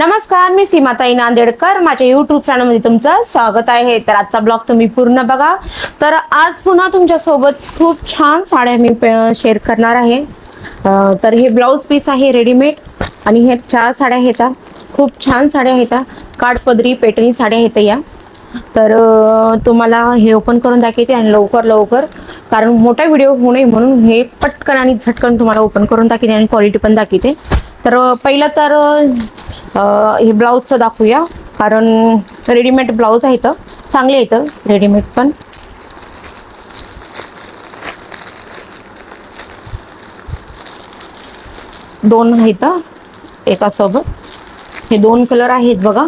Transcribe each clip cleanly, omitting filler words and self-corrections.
नमस्कार, मी सीमाताई नांदेडकर. माझ्या युट्यूब चॅनलमध्ये तुमचं स्वागत आहे. तर आजचा ब्लॉग तुम्ही पूर्ण बघा. तर आज पुन्हा तुमच्या सोबत खूप छान साड्या मी शेअर करणार आहे. तर हे ब्लाऊज पीस आहे रेडीमेड आणि हे 4 साड्या आहेत. खूप छान साड्या आहेत. काठपदरी पेटणी साड्या आहेत या. तर तुम्हाला हे ओपन करून दाखवते आणि लवकर कारण मोठा व्हिडिओ होऊ नये म्हणून हे पटकन आणि झटकन तुम्हाला ओपन करून दाखवते आणि क्वालिटी पण दाखवते. तर पहिलं तर हे ब्लाऊजचं दाखवूया, कारण रेडीमेड ब्लाऊज आहेत, चांगले आहेत रेडीमेड पण. दोन आहेत एका सोबत. हे 2 कलर आहेत बघा.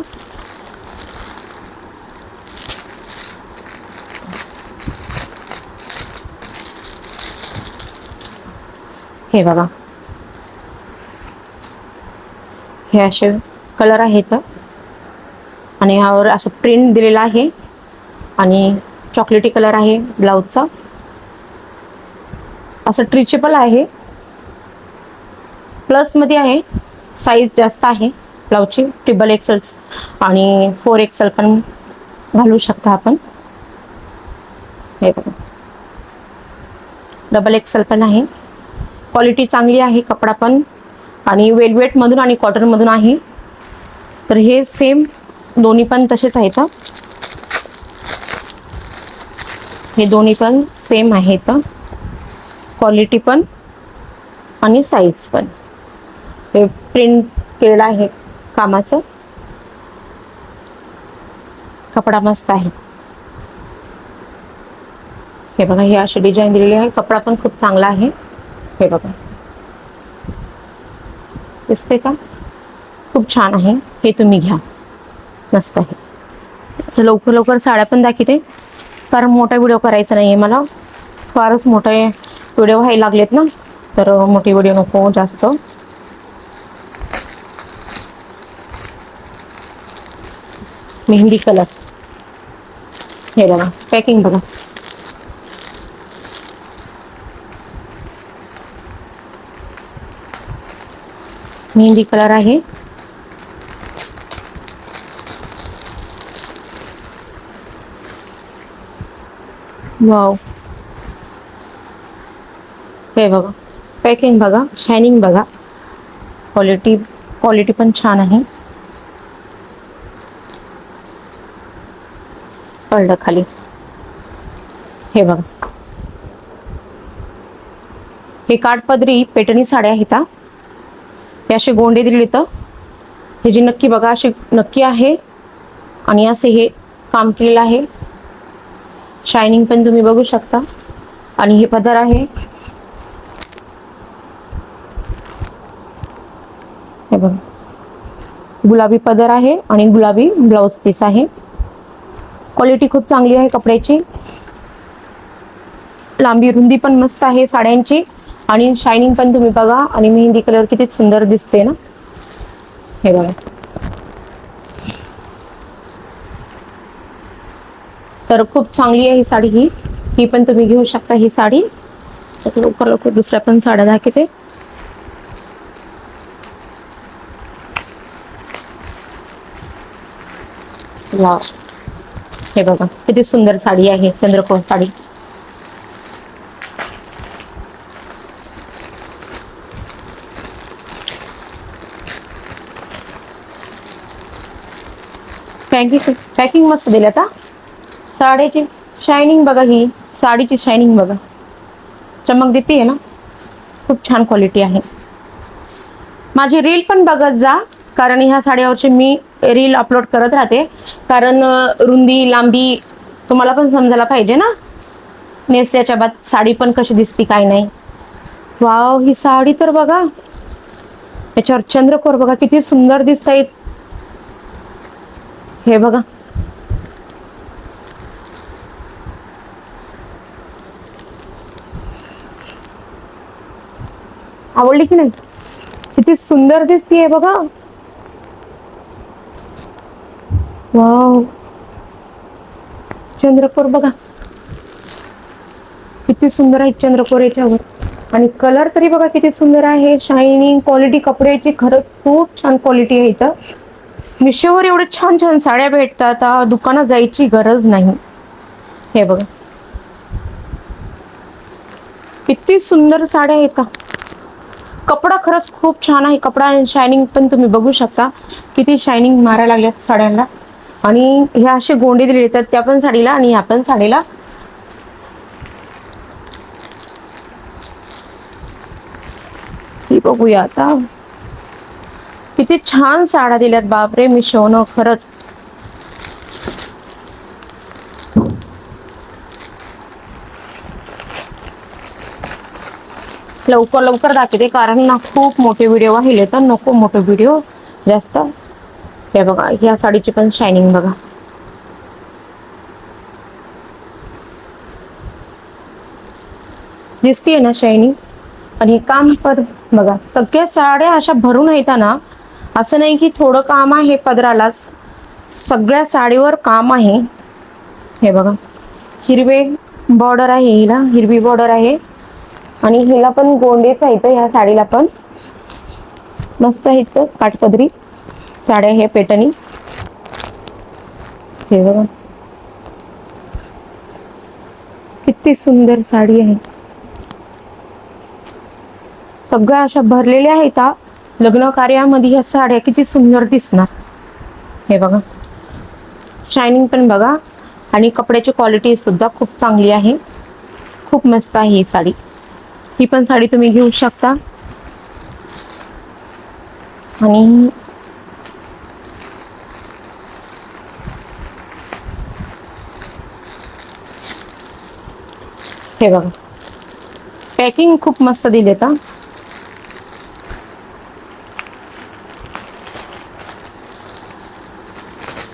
हे बघा, हे असे कलर आहेत आणि यावर असं प्रिंट दिलेला आहे आणि चॉकलेटी कलर आहे ब्लाऊजचा. असं स्ट्रेचेबल आहे, प्लस मध्ये आहे, साईज जास्त आहे ब्लाऊजची. ट्रिपल XL आणि 4XL पण घालू शकता आपण. हे बघा, डबल XL पण आहे. क्वालिटी चांगली आहे, कपडा पण, आणि वेलवेट मधून आणि कॉटन मधून आहे. तर हे सेम दोन्ही पण तसेच आहेत. हे दोन्ही पण सेम आहेत, क्वालिटी पण आणि साईज पण. हे प्रिंट केलेलं आहे कामाचं. कपडा मस्त आहे. हे बघा, ही अशी डिझाईन दिलेली आहे. कपडा पण खूप चांगला आहे. हे बघा, दिसते का? खूप छान आहे. हे तुम्ही घ्या, मस्त आहे. लवकर साड्या पण दाखवते, कारण मोठा व्हिडिओ करायचा नाही आहे मला. फारच मोठे व्हिडिओ व्हायला लागलेत ना, तर मोठे व्हिडिओ नको जास्त. मेहंदी कलर. हे बघा, पॅकिंग बघा. मेहंदी कलर आहे. वाव, हे बघा, पॅकिंग बघा, शायनिंग बघा, क्वालिटी पण छान आहे. पडलं खाली. हे बघा, हे काठपदरी पेटणी साड्या आहेत. हे असे गोंडे दिले तर हे जी नक्की बघा, अशी नक्की आहे आणि असे हे काम केलेलं आहे. शायनिंग पण तुम्ही बघू शकता. आणि हे पदर आहे. हे बघा, गुलाबी पदर आहे आणि गुलाबी ब्लाउज पीस आहे. क्वालिटी खूप चांगली आहे कपड्याची. लांबी रुंदी पण मस्त आहे साड्यांची आणि शायनिंग पण तुम्ही बघा. आणि मेहंदी कलर किती सुंदर दिसते ना. हे बघा, तर खूप चांगली आहे ही साडी. ही पण तुम्ही घेऊ शकता ही साडी. लवकर दुसऱ्या पण साड्या दाखवते. वाव, हे बघा, किती सुंदर साडी आहे, चंद्रकोर साडी. पॅकिंग मस्त दिली आता. साडीची शायनिंग बघा, ही साडीची शायनिंग बघा, चमक देते आहे ना. खूप छान क्वालिटी आहे. माझी रील पण बघत जा, कारण ह्या साड्यावरची मी रील अपलोड करत राहते. कारण रुंदी लांबी तुम्हाला पण समजायला पाहिजे ना, नेसल्याच्या बाद साडी पण कशी दिसती काय नाही. वाव, ही साडी तर बघा, याच्यावर चंद्रकोर बघा किती सुंदर दिसत आहेत. हे बघा, आवडली की नाही? किती सुंदर दिसतीये बघा. वाव, चंद्रकोर बघा किती सुंदर आहे चंद्रकोर याच्यावर. आणि कलर तरी बघा किती सुंदर आहे. शायनिंग क्वालिटी कपड्याची खरंच खूप छान क्वालिटी आहे इथं. मिशोवर एवढे छान छान साड्या भेटतात, दुकानात जायची गरज नाही. हे बघा किती सुंदर साड्या आहेत. कपडा खरंच खूप छान आहे. कपडा आणि शायनिंग पण तुम्ही बघू शकता, किती शायनिंग मारायला लागल्यात साड्यांना. आणि हे असे गोंडे दिले येतात त्या पण साडीला आणि ह्या पण साडीला. ही बघूया आता, किती छान साड्या दिल्यात बापरे मिशोनं खरंच. लवकर लवकर दाखवते कारण ना खूप मोठे व्हिडिओ वाहिले तर नको मोठे व्हिडिओ जास्त. हे बघा ह्या साडीची पण शायनिंग बघा, दिसतीये ना शायनिंग. आणि काम पण बघा, सगळ्या साड्या अशा भरून येतात ना, असं नाही की थोडं काम आहे पदरालाच, सगळ्या साडीवर काम आहे. हे बघा हिरवे बॉर्डर आहे, हिला हिरवी बॉर्डर आहे आणि हिला पण गोंडेच आहे. ह्या साडीला पण मस्त आहेत काठपदरी साड्या हे पेटणी. हे बघा किती सुंदर साडी आहे. सगळ्या अशा भरलेल्या आहेत. लग्न कार्यामध्ये ह्या साड्या किती सुंदर दिसणार. हे बघा शायनिंग पण बघा आणि कपड्याची क्वालिटी सुद्धा खूप चांगली आहे. खूप मस्त आहे ही साडी. ही पण साडी तुम्ही घेऊ शकता. आणि हे बघा पॅकिंग खूप मस्त दिलेत.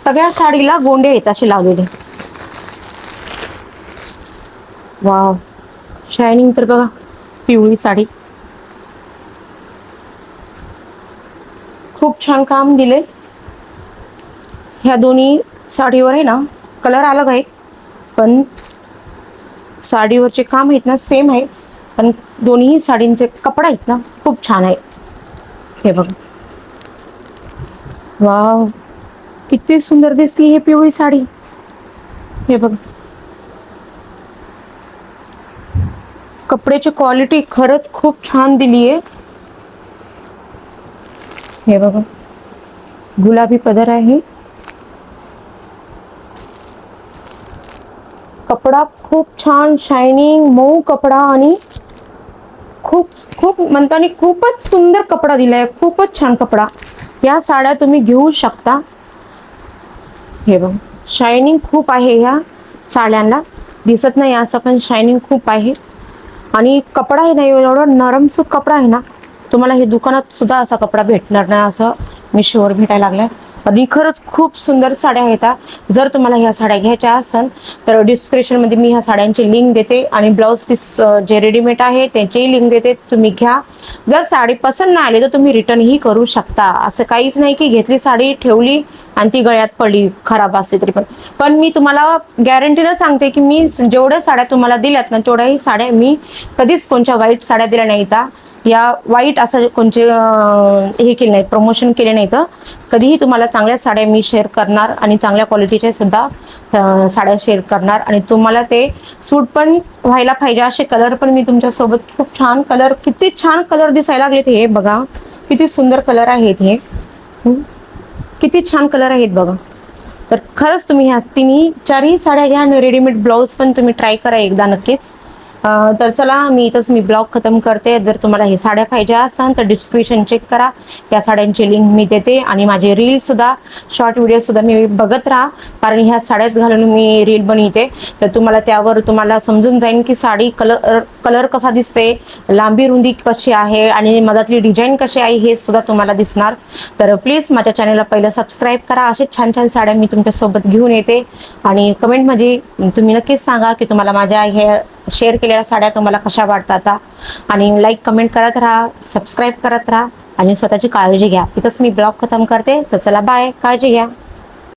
सगळ्या साडीला गोंडे आहेत असे लावलेले. वाव शायनिंग तर बघा, पिवळी साडी खूप छान काम दिले. ह्या दोन्ही साडीवर आहे ना कलर अलग आहे, पण साडीवरचे काम आहेत ना सेम आहे. पण दोन्ही साडींचे कपडा आहेत ना खूप छान आहे. हे बघा वाव किती सुंदर दिसते ही पिवळी साडी. हे बघा कपड्याची क्वालिटी खरंच खूप छान दिली आहे. हे बघा गुलाबी पदर आहे. कपडा खूप छान शायनिंग मऊ कपडा आणि खूप खूप म्हणताना खूपच सुंदर कपडा दिलाय. खूपच छान कपडा. या साड्या तुम्ही घेऊ शकता. हे बघ शायनिंग खूप आहे ह्या साड्यांना, दिसत नाही असं पण शायनिंग खूप आहे. आणि कपडा आहे ना एवढं नरमसूत कपडा आहे ना, तुम्हाला हे दुकानात सुद्धा असा कपडा भेटणार नाही असं मिशोवर भेटायला लागलाय. आणि खरंच खूप सुंदर साड्या आहेत. जर तुम्हाला ह्या साड्या घ्यायच्या असेल तर डिस्क्रिप्शनमध्ये मी ह्या साड्यांची लिंक देते आणि ब्लाऊज पीस जे रेडीमेड आहे त्याचीही लिंक देते, तुम्ही घ्या. जर साडी पसंत नाही आली तर तुम्ही रिटर्नही करू शकता. असं काहीच नाही की घेतली साडी ठेवली आणि ती गळ्यात पडली खराब असली तरी पण मी तुम्हाला गॅरंटीनं सांगते की मी जेवढ्या साड्या तुम्हाला दिल्यात ना तेवढ्याही साड्या मी कधीच कोणत्या वाईट साड्या दिल्या नाहीत. या वाईट असं कोणचे हे केले नाही, प्रमोशन केले नाही. तर कधीही तुम्हाला चांगल्या साड्या मी शेअर करणार आणि चांगल्या क्वालिटीच्या सुद्धा साड्या शेअर करणार. आणि तुम्हाला ते सूट पण व्हायला पाहिजे असे कलर पण मी तुमच्यासोबत खूप छान कलर, किती छान कलर दिसायला लागलेत. हे बघा किती सुंदर कलर आहेत. हे किती छान कलर आहेत बघा. तर खरंच तुम्ही ह्या तिन्ही चारही साड्या घ्या आणि रेडीमेड ब्लाऊज पण तुम्ही ट्राय करा एकदा नक्कीच. तर चला मी इथंच ब्लॉग खतम करते. जर तुम्हाला हे साड्या पाहिजे असाल तर डिस्क्रिप्शन चेक करा, या साड्यांची लिंक मी देते. आणि माझे रील सुद्धा, शॉर्ट व्हिडिओ सुद्धा मी बघत राहा, कारण ह्या साड्याच घालून मी रील बनवते. तर तुम्हाला त्यावर तुम्हाला समजून जाईल की साडी कलर कसा दिसते, लांबी रुंदी कशी आहे आणि मधातली डिझाईन कशी आहे हे सुद्धा तुम्हाला दिसणार. तर प्लीज माझ्या चॅनलला पहिलं सबस्क्राईब करा. असे छान छान साड्या मी तुमच्यासोबत घेऊन येते. आणि कमेंटमध्ये तुम्ही नक्कीच सांगा की तुम्हाला माझ्या हे शेअर केलेल्या साड्या तुम्हाला कशा वाटतात. आणि लाईक कमेंट करत राहा, सबस्क्राईब करत राहा आणि स्वतःची काळजी घ्या. इथंच मी ब्लॉग खतम करते. तर चला बाय, काळजी घ्या.